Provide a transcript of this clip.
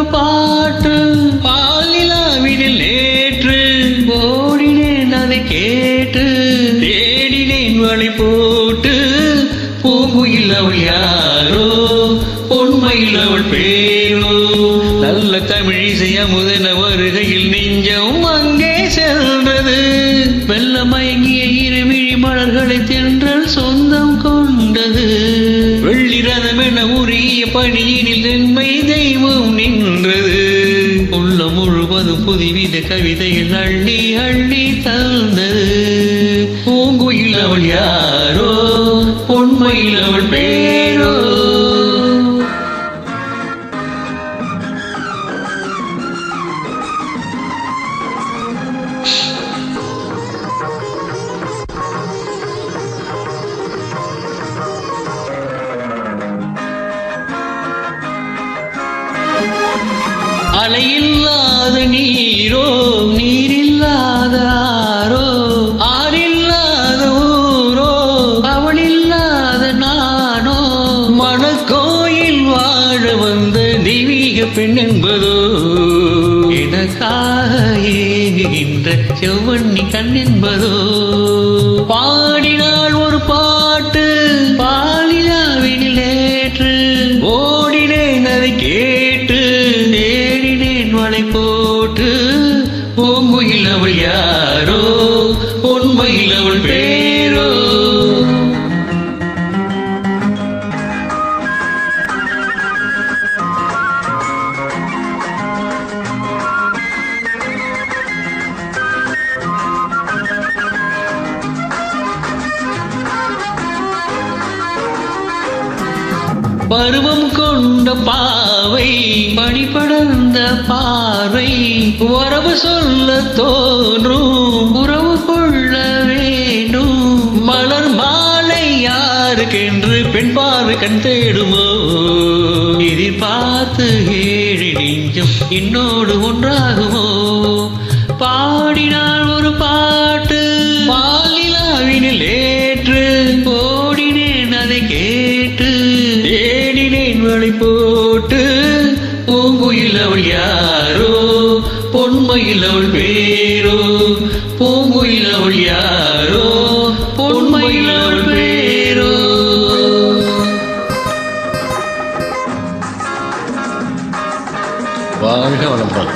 ஒரு பாட்டு பாலிலாவினில் நேற்று ஓடினேன் அதை கேட்டு தேடினேன் வழி போட்டு பூங்குயில் அவள் யாரோ உண்மையில் அவள் பேரோ நல்ல தமிழிசை அமுதன வருகையில் நெஞ்சம் அங்கே சென்றது வெள்ள மயங்கிய இருவிழி மலர்களை தென்றல் சொந்தம் கொண்டது வெள்ளி ரதம் என உரிய பணியினில் நன்மை தெய்வம் நின்றது உள்ள முழுவதும் புதிவித கவிதையில் அள்ளி அள்ளி தந்தது பூங்குயில் அவள் யாரோ உண்மையில் அவள் பேரோ அலையில்லாத நீரோ நீரில்லாத ஆரோ ஆறில்லாத ஊரோ அவளில்லாத நானோ மணக்கோயில் வாழ வந்த தெய்வீக பெண் என்பதோ எனக்காக ஏங்குகின்ற செவ்வண்ணி கண் என்பதோ பாடினாள் ஒரு பாட்டு பாலிலாவினில் நேற்று ஓடினேன் அதை கேட்டு மலை போட்டு பூங்குயில் அவள் யாரோ உண்மையில் அவள் பேரோ பருவம் கொண்ட பாவை பணிபடர்ந்த பார்வை உறவு சொல்ல தோன்றும் உறவு கொள்ள வேண்டும் மலர் மாலை யாருக்கென்று பெண் பார்வை கண் தேடுமோ எதிர்பார்த்து ஏழு நெஞ்சம் என்னோடு ஒன்றாகுமோ பாடினாள் ஒரு பாட்டு பாலிலாவினில் ஏற்று ஓடினேன் அதை கேட்டு தேடினேன் வழி போட்டு பூங்குயில் அவள் யாரோ பொன்மையில் அவள் பேரோ பூங்குயில் அவள் யாரோ பொன்மையில் அவள் பேரோ வாழ்க வளம்பரம்.